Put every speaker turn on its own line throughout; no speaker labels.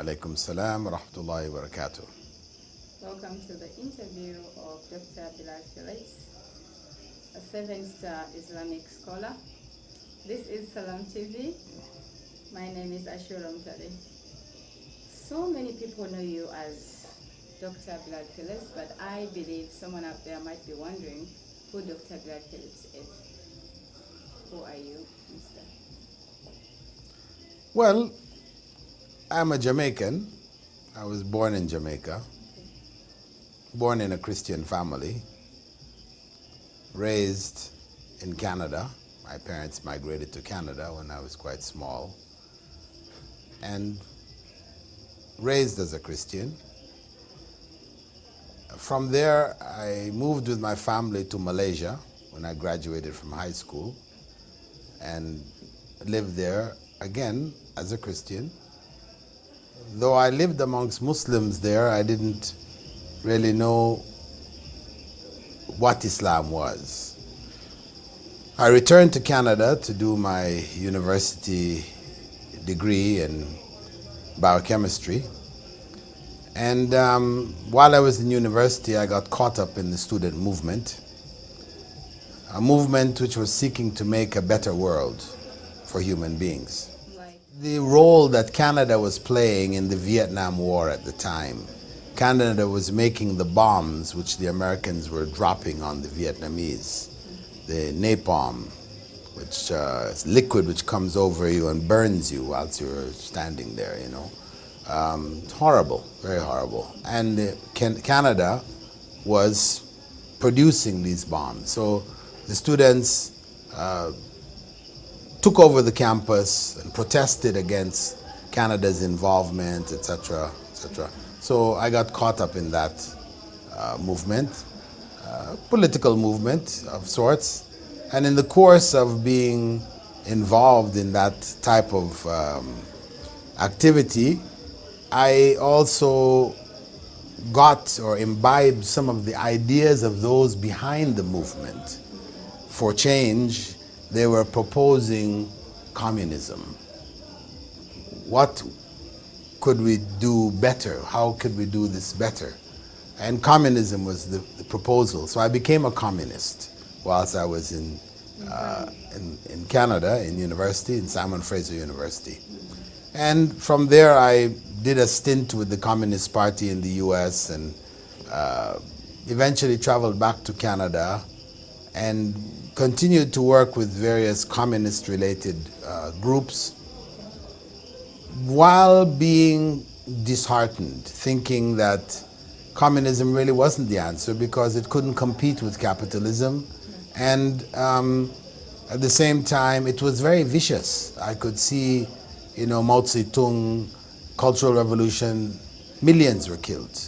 Alaikum salam wa rahmatullahi wa barakatuh.
Welcome to the interview of Dr. Bilal Philips, a 7-star Islamic scholar. This is Salam TV. My name is Ashura Mtade. So many people know you as Dr. Bilal Philips, but I believe someone out there might be wondering who Dr. Bilal Philips is. Who are you, Mr.?
Well, I'm a Jamaican. I was born in Jamaica, born in a Christian family, raised in Canada. My parents migrated to Canada when I was quite small, and raised as a Christian. From there, I moved with my family to Malaysia when I graduated from high school and lived there again as a Christian. Though I lived amongst Muslims there, I didn't really know what Islam was. I returned to Canada to do my university degree in biochemistry. And while I was in university, I got caught up in the student movement, a movement which was seeking to make a better world for human beings. The role that Canada was playing in the Vietnam War at the time. Canada was making the bombs which the Americans were dropping on the Vietnamese. The napalm, which is liquid which comes over you and burns you whilst you're standing there, you know. It's horrible, very horrible. And Canada was producing these bombs. So the students took over the campus and protested against Canada's involvement, etc., etc. So I got caught up in that movement, political movement of sorts. And in the course of being involved in that type of activity, I also got or imbibed some of the ideas of those behind the movement for change. They were proposing communism. What could we do better? How could we do this better? And communism was the proposal. So I became a communist whilst I was in Canada, in university, in Simon Fraser University. And from there I did a stint with the Communist Party in the US and eventually traveled back to Canada and continued to work with various communist-related groups while being disheartened, thinking that communism really wasn't the answer because it couldn't compete with capitalism. And at the same time, it was very vicious. I could see, you know, Mao Zedong, Cultural Revolution, millions were killed.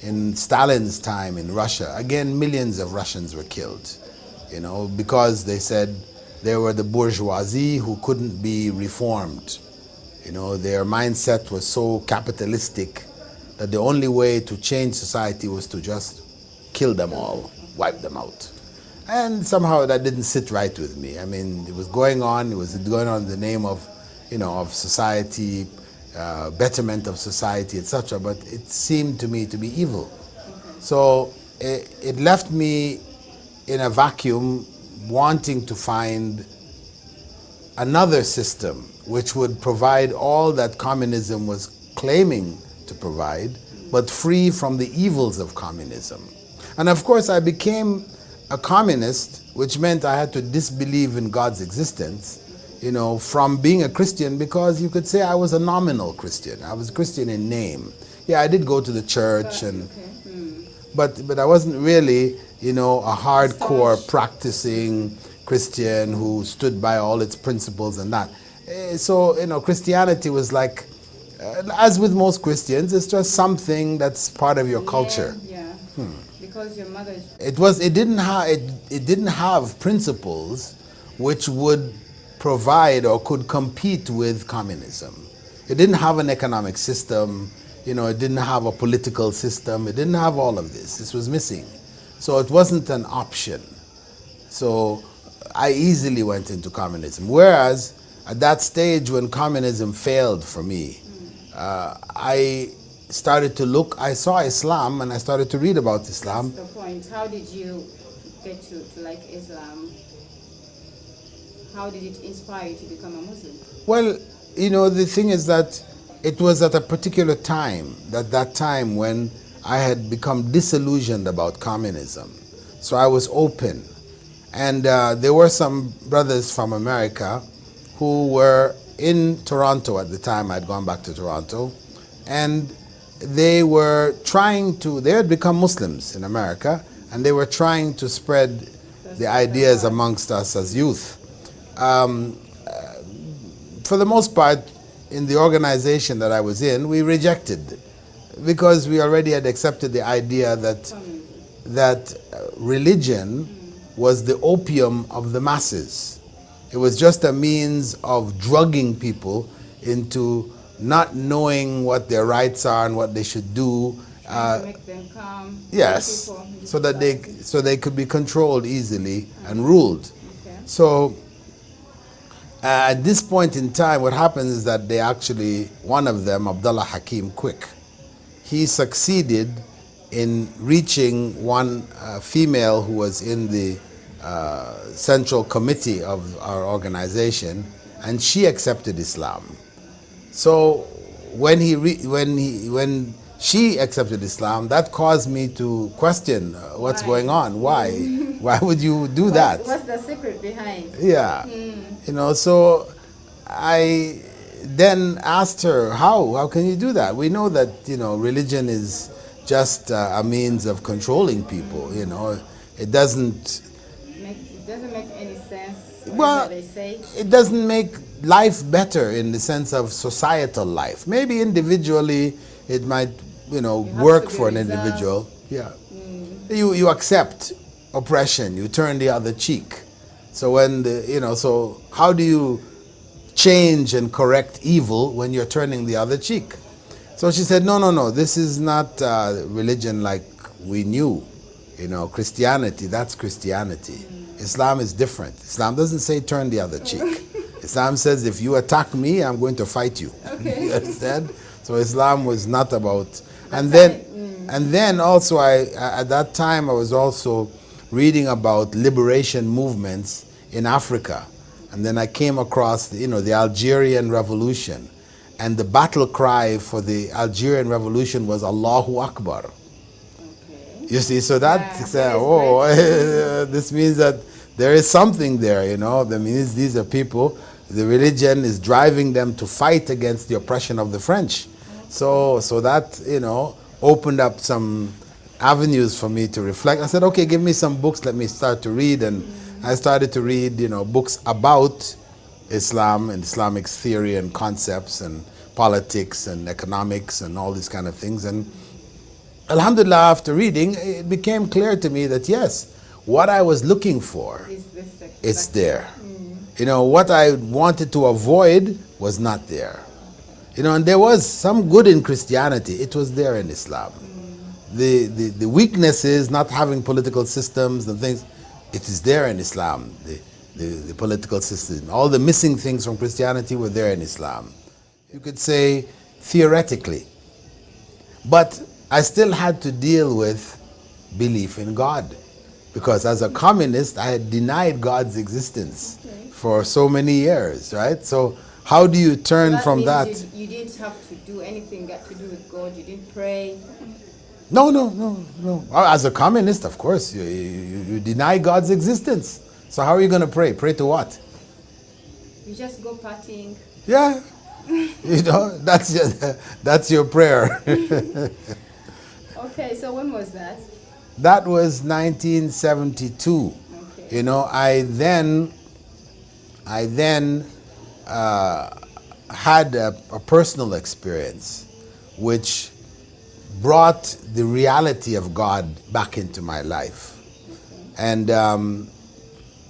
In Stalin's time in Russia, again, millions of Russians were killed. You know, because they said they were the bourgeoisie who couldn't be reformed. You know, their mindset was so capitalistic that the only way to change society was to just kill them all, wipe them out. And somehow that didn't sit right with me. I mean, it was going on in the name of, you know, of society, betterment of society, etc. But it seemed to me to be evil. So it left me in a vacuum, wanting to find another system which would provide all that communism was claiming to provide, but free from the evils of communism. And of course I became a communist, which meant I had to disbelieve in God's existence, you know, from being a Christian, because you could say I was a nominal Christian. I was Christian in name. Yeah, I did go to the church, but I wasn't really, you know, a hardcore practicing Christian who stood by all its principles and that. So, you know, Christianity was like, as with most Christians, it's just something that's part of your culture.
Yeah. Because your mother is...
It didn't have principles which would provide or could compete with communism. It didn't have an economic system, you know, it didn't have a political system, it didn't have all of this. This was missing. So it wasn't an option. So I easily went into communism. Whereas at that stage when communism failed for me, I started to look, I saw Islam and I started to read about Islam.
That's the point. How did you get to like Islam? How did it inspire you to become a Muslim?
Well, you know, the thing is that it was at a particular time, that time when I had become disillusioned about communism. So I was open. And there were some brothers from America who were in Toronto at the time. I'd gone back to Toronto. And they were they had become Muslims in America, and they were trying to spread the ideas amongst us as youth. For the most part, in the organization that I was in, we rejected, because we already had accepted the idea that religion was the opium of the masses. It was just a means of drugging people into not knowing what their rights are and what they should do.
To make them calm.
Yes, so that they could be controlled easily and ruled.
Okay.
So at this point in time, what happens is that one of them, Abdullah Hakim Quick, he succeeded in reaching one female who was in the central committee of our organization, and she accepted Islam. So when she accepted Islam, that caused me to question what's going on. Why? Why would you do that?
What's the secret behind?
Yeah. You know, so I then asked her, how can you do that? We know that, you know, religion is just a means of controlling people, you know. It doesn't
make any sense.
Well,
they say.
It doesn't make life better in the sense of societal life. Maybe individually it might, you know, work for an individual. Yeah. You accept oppression, you turn the other cheek. So so how do you change and correct evil when you're turning the other cheek? So she said, no, this is not religion like we knew. You know, Christianity, that's Christianity. Islam is different. Islam doesn't say turn the other cheek. Islam says if you attack me, I'm going to fight you.
Okay.
You understand? So Islam was not about. And then also at that time I was also reading about liberation movements in Africa, and then I came across the Algerian Revolution, and the battle cry for the Algerian Revolution was Allahu Akbar.
Okay.
You see, so this means that there is something there, you know. That means these are people, the religion is driving them to fight against the oppression of the French. So that, you know, opened up some avenues for me to reflect. I said, okay, give me some books, let me start to read. And I started to read, you know, books about Islam and Islamic theory and concepts and politics and economics and all these kind of things. And alhamdulillah, after reading, it became clear to me that yes, what I was looking for, it's there. You know, what I wanted to avoid was not there. You know, and there was some good in Christianity. It was there in Islam. The weaknesses, not having political systems and things, it is there in Islam. The political system. All the missing things from Christianity were there in Islam. You could say theoretically. But I still had to deal with belief in God. Because as a communist, I had denied God's existence for so many years, right? So how do you turn from that?
You didn't have to do anything got to do with God. You didn't pray.
No. As a communist, of course, you deny God's existence. So how are you going to pray? Pray to what?
You just go partying.
Yeah. You know, that's your prayer.
Okay, so when was that?
That was 1972.
Okay.
You know, I then had a personal experience which brought the reality of God back into my life. And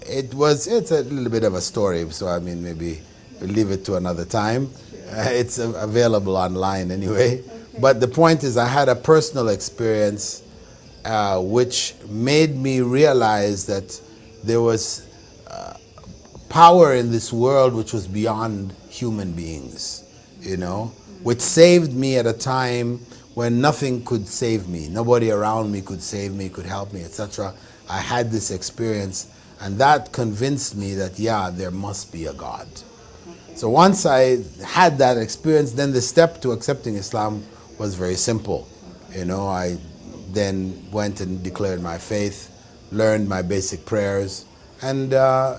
it's a little bit of a story, so I mean, maybe we'll leave it to another time. It's available online anyway. But the point is, I had a personal experience which made me realize that there was power in this world which was beyond human beings. you know, which saved me at a time when nothing could save me. Nobody around me could save me, could help me, etc. I had this experience, and that convinced me that, yeah, there must be a God. So once I had that experience, then the step to accepting Islam was very simple. You know, I then went and declared my faith, learned my basic prayers, and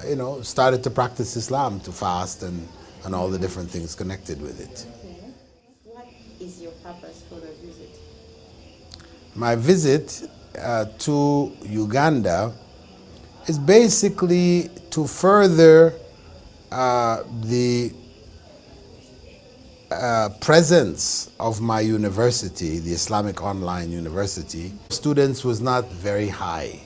you know, started to practice Islam, to fast and all the different things connected with it.
Okay. What is your purpose for the visit?
My visit to Uganda is basically to further the presence of my university, the Islamic Online University. Students was not very high.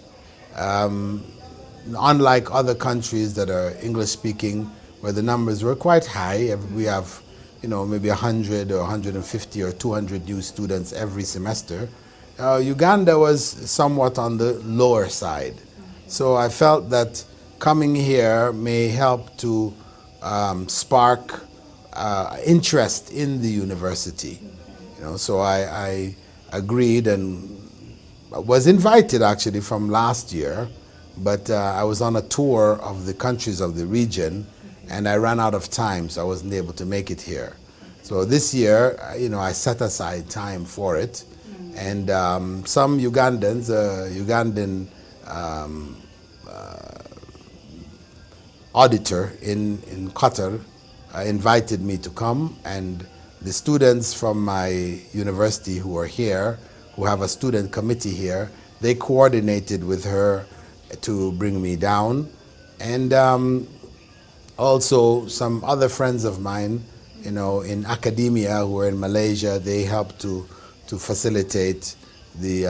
Unlike other countries that are English speaking, where the numbers were quite high, we have, you know, maybe 100 or 150 or 200 new students every semester. Uganda was somewhat on the lower side. So I felt that coming here may help to spark interest in the university. You know, so I agreed and was invited actually from last year, but I was on a tour of the countries of the region, and I ran out of time, so I wasn't able to make it here. So this year, you know, I set aside time for it, and some Ugandans, Ugandan auditor in Qatar invited me to come, and the students from my university who are here, who have a student committee here, they coordinated with her to bring me down. And also some other friends of mine, you know, in academia who are in Malaysia, they helped to facilitate the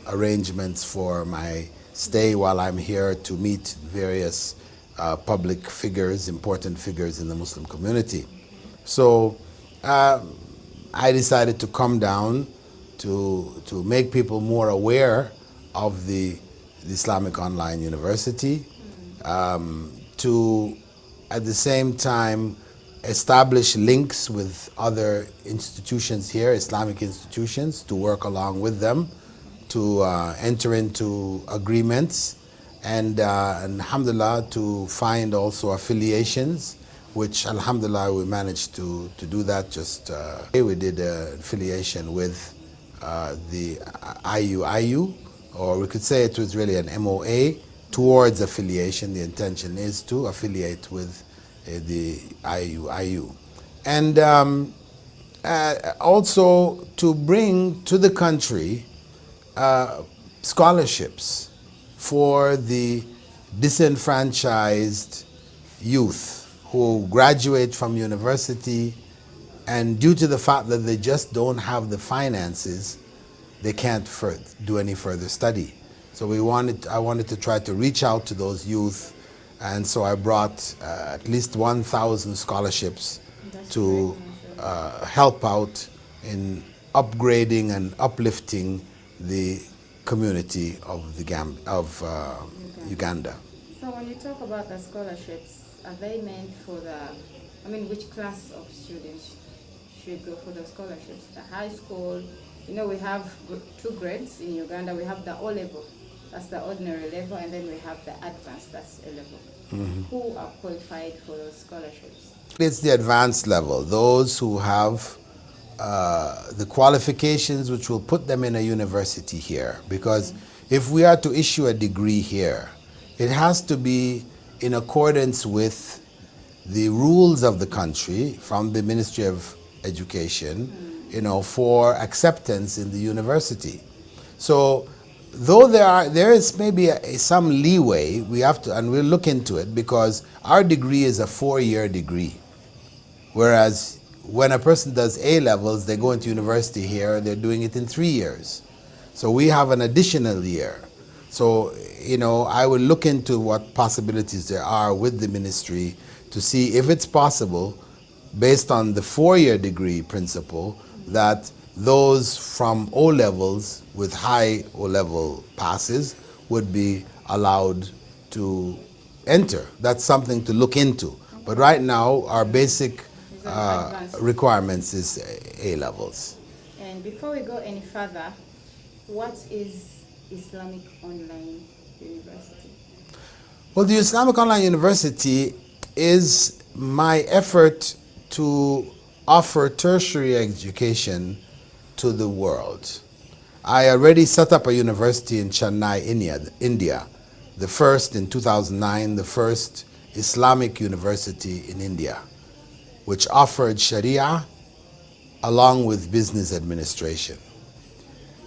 arrangements for my stay while I'm here, to meet various public figures, important figures in the Muslim community. So I decided to come down to make people more aware of the Islamic Online University, to at the same time establish links with other institutions here, Islamic institutions, to work along with them, to enter into agreements, and alhamdulillah to find also affiliations, which alhamdulillah we managed to do that. Just we did an affiliation with the IU, or we could say it was really an MOA towards affiliation. The intention is to affiliate with the IU, and also to bring to the country scholarships for the disenfranchised youth who graduate from university, and due to the fact that they just don't have the finances, they can't do any further study. So I wanted to try to reach out to those youth, and so I brought at least 1,000 scholarships to help out in upgrading and uplifting the community of Uganda.
So when you talk about the scholarships, are they meant for which class of students should go for the scholarships? The high school, you know, we have two grades in Uganda. We have the O level, that's the ordinary level, and then we have the advanced, that's A level. Mm-hmm. Who are qualified for those scholarships?
It's the advanced level, those who have the qualifications which will put them in a university here. Because if we are to issue a degree here, it has to be in accordance with the rules of the country from the Ministry of Education, you know, for acceptance in the university. So though there is maybe some leeway, we have to, and we'll look into it, because our degree is a 4-year degree. Whereas when a person does A levels, they go into university here, they're doing it in 3 years. So we have an additional year. So, you know, I will look into what possibilities there are with the ministry to see if it's possible, based on the 4-year degree principle, that those from O levels with high O level passes would be allowed to enter. That's something to look into. But right now, our basic
It's an advanced.
requirements is A levels.
And before we go any further, what is Islamic Online University?
Well, the Islamic Online University is my effort to offer tertiary education to the world. I already set up a university in Chennai, India, the first in 2009, the first Islamic university in India, which offered Sharia along with business administration.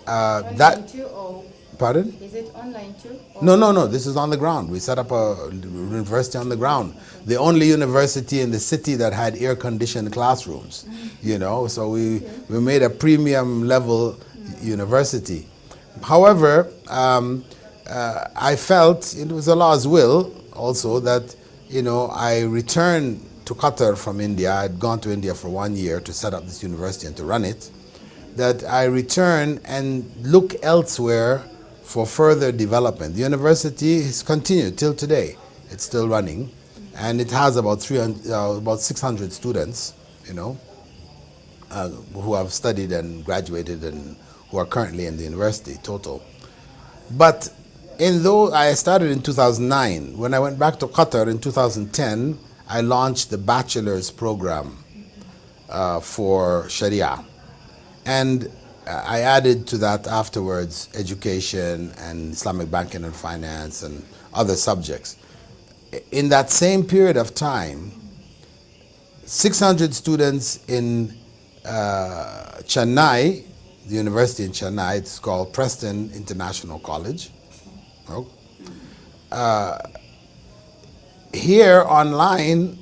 Online too, or
Pardon?
is it online too? Or
No. This is on the ground. We set up a university on the ground. The only university in the city that had air-conditioned classrooms. So we made a premium level university. However, I felt it was Allah's will also that I returned to Qatar from India. I'd gone to India for 1 year to set up this university and to run it. That I return and look elsewhere for further development. The university has continued till today. It's still running, and it has about 600 students, who have studied and graduated and who are currently in the university total. But I started in 2009. When I went back to Qatar in 2010, I launched the bachelor's program for Sharia. And I added to that afterwards education and Islamic banking and finance and other subjects. In that same period of time, 600 students in Chennai, the university in Chennai, it's called Preston International College. Here online,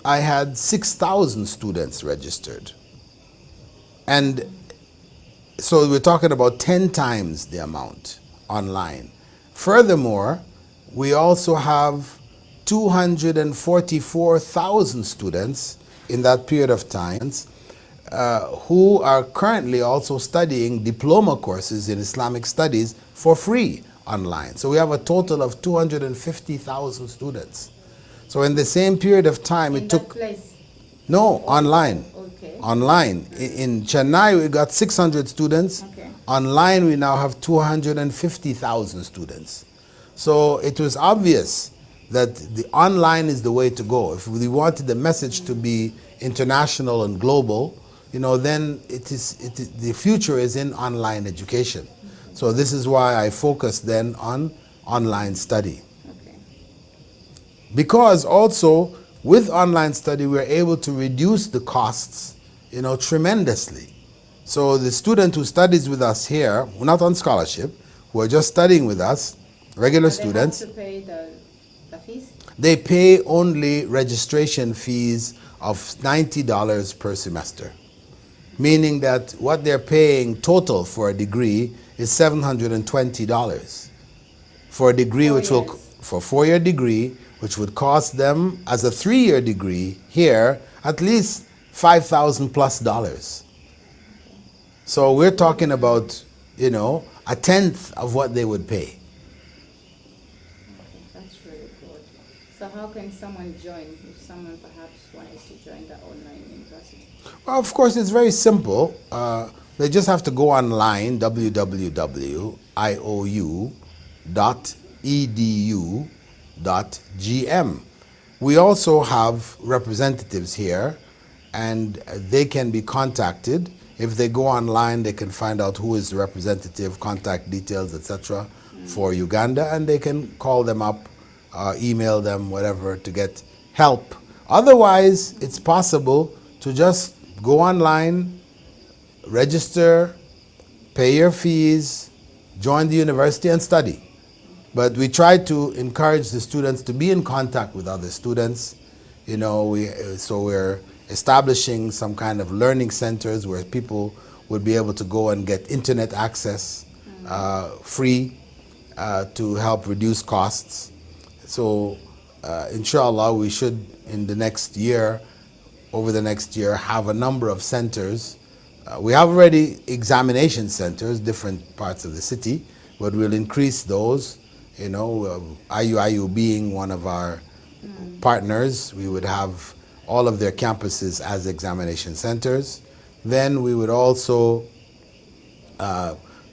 I had 6,000 students registered. And so we're talking about 10 times the amount online. Furthermore, we also have 244,000 students in that period of time who are currently also studying diploma courses in Islamic studies for free online. So we have a total of 250,000 students. So in the same period of time,
in
it
that
took...
place?
No, online.
Okay.
Online. In Chennai, we got 600 students.
Okay.
Online, we now have 250,000 students. So it was obvious that the online is the way to go. If we wanted the message to be international and global, then the future is in online education. So this is why I focused then on online study.
Okay.
Because also with online study, we're able to reduce the costs, tremendously. So the student who studies with us here, not on scholarship, who are just studying with us, regular students,
they have to pay the fees?
they pay only registration fees of $90 per semester. Meaning that what they're paying total for a degree is $720 for a degree for a 4-year degree, which would cost them as a 3-year degree here at least $5,000+. So we're talking about, a tenth of what they would pay.
Okay, that's really good. So how can someone join if someone perhaps wanted to join the online university?
Well, of course, it's very simple. They just have to go online, www.iou.edu.gm. We also have representatives here, and they can be contacted. If they go online, they can find out who is the representative, contact details, etc. for Uganda, and they can call them up, email them, whatever, to get help. Otherwise, it's possible to just go online, register, pay your fees, join the university and study. But we try to encourage the students to be in contact with other students. So we're establishing some kind of learning centers where people would be able to go and get internet access free to help reduce costs. So inshallah, we should over the next year, have a number of centers. We have already examination centers, different parts of the city, but we'll increase those. IU being one of our partners, we would have all of their campuses as examination centers. Then we would also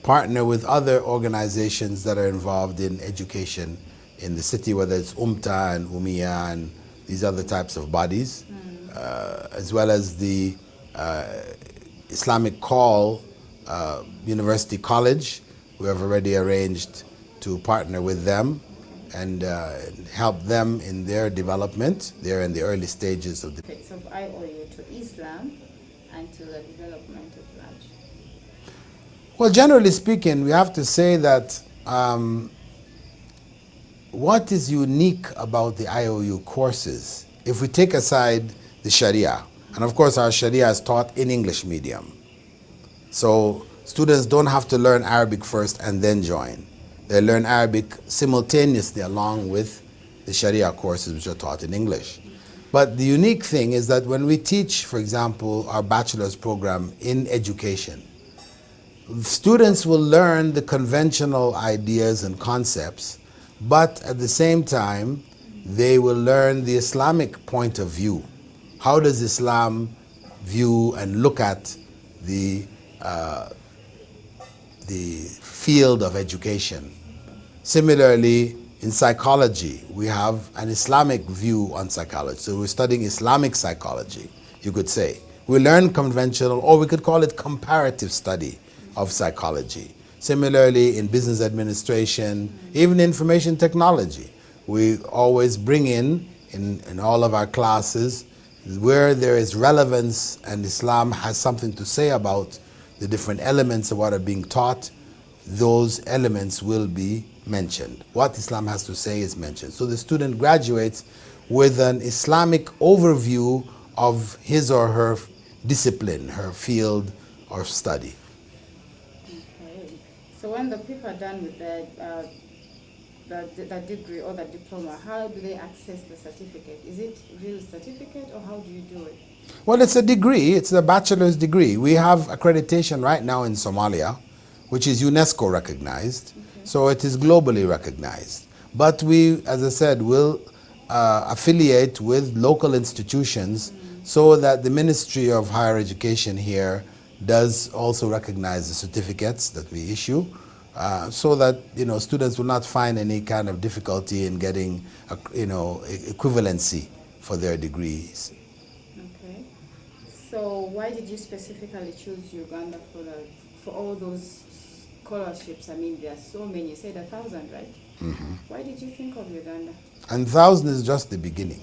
partner with other organizations that are involved in education in the city, whether it's UMTA and UMIA and these other types of bodies, as well as the Islamic Call University College. We have already arranged to partner with them and help them in their development. They're in the early stages of the
Effects of IOU to Islam and to the development at large.
Well, generally speaking, we have to say that what is unique about the IOU courses, if we take aside the Sharia, and of course our Sharia is taught in English medium, so students don't have to learn Arabic first and then join. They learn Arabic simultaneously along with the Sharia courses which are taught in English. But the unique thing is that when we teach, for example, our bachelor's program in education, students will learn the conventional ideas and concepts, but at the same time, they will learn the Islamic point of view. How does Islam view and look at the field of education? Similarly, in psychology, we have an Islamic view on psychology. So we're studying Islamic psychology, you could say. We learn conventional, or we could call it comparative study of psychology. Similarly, in business administration, even information technology, we always bring in all of our classes, where there is relevance and Islam has something to say about the different elements of what are being taught, those elements will be mentioned. What Islam has to say is mentioned. So the student graduates with an Islamic overview of his or her discipline, her field or study.
Okay. So when the people are done with the degree or the diploma, how do they access the certificate? Is it real certificate or how do you do it?
Well, it's a degree. It's a bachelor's degree. We have accreditation right now in Somalia, which is UNESCO recognized. Okay. So it is globally recognized. But we, as I said, will affiliate with local institutions so that the Ministry of Higher Education here does also recognize the certificates that we issue, so that students will not find any kind of difficulty in getting equivalency for their degrees.
Okay. So why did you specifically choose Uganda for all those scholarships? I mean, there are so many. You said 1,000, right? Mm-hmm. Why did you think of Uganda?
And 1,000 is just the beginning.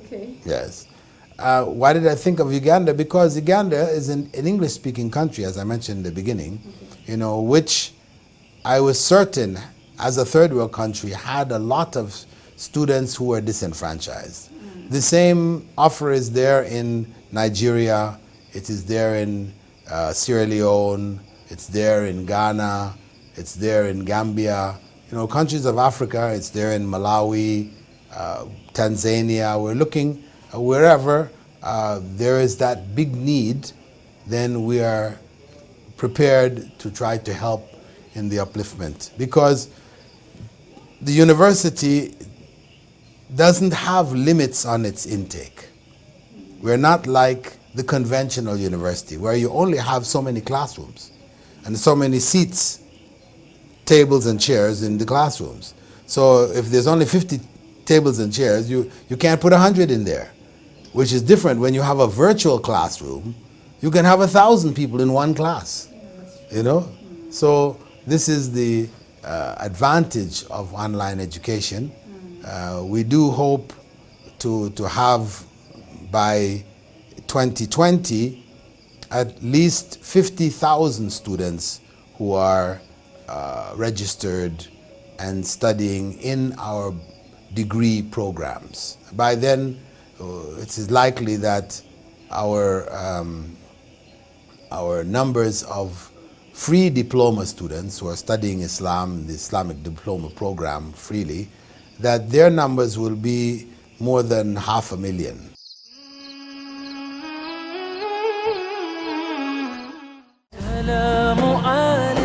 Okay.
Yes. Why did I think of Uganda? Because Uganda is an English-speaking country, as I mentioned in the beginning, okay, which I was certain, as a third world country, had a lot of students who were disenfranchised. The same offer is there in Nigeria, it is there in Sierra Leone, it's there in Ghana, it's there in Gambia. Countries of Africa, it's there in Malawi, Tanzania. We're looking wherever there is that big need, then we are prepared to try to help in the upliftment. Because the university doesn't have limits on its intake. We're not like the conventional university where you only have so many classrooms and so many seats, tables and chairs in the classrooms. So if there's only 50 tables and chairs, you can't put 100 in there, which is different when you have a virtual classroom. You can have 1,000 people in one class, So this is the advantage of online education. We do hope to have by 2020 at least 50,000 students who are registered and studying in our degree programs. By then, it is likely that our numbers of free diploma students who are studying Islam, the Islamic diploma program freely, that their numbers will be more than 500,000.